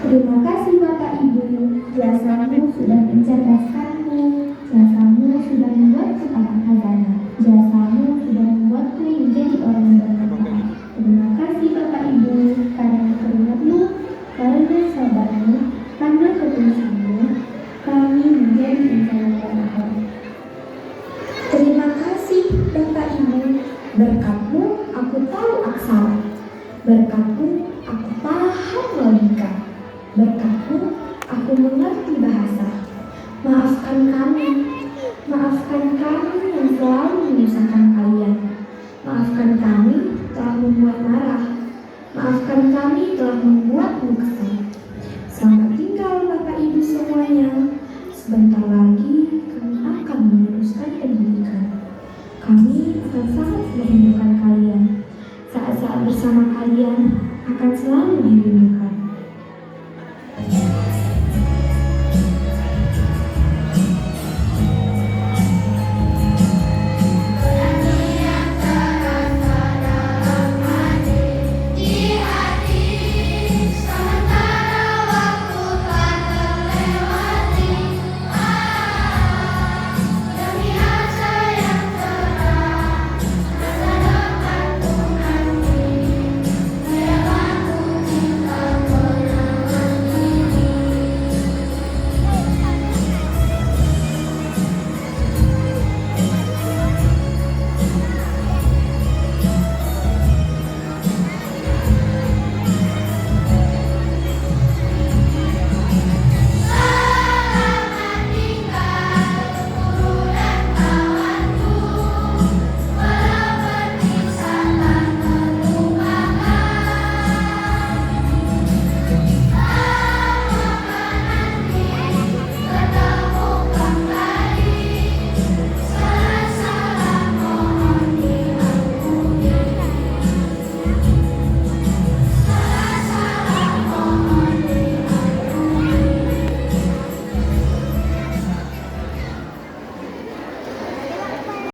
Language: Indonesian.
Terima kasih Bapak Ibu, jasamu sudah mencerdaskanku, jasamu sudah membuatku takut khazanah, jasamu sudah membuatku menjadi orang yang bermanfaat. Terima kasih Bapak Ibu, karena keringatmu, karena sabarmu, karena ketulusanmu, kami menjadi insan yang bermanfaat. Terima kasih Bapak Ibu, berkatmu aku tahu aksara, berkatmu aku paham logika, berkatmu aku mengerti bahasa. Maafkan kami yang selalu menyusahkan kalian. Maafkan kami telah membuat marah, maafkan kami telah membuatmu kesal. Selamat tinggal Bapak Ibu semuanya. Sebentar lagi kami akan meneruskan pendidikan. Kami akan sangat merindukan kalian. Saat-saat bersama kalian akan selalu dirindukan.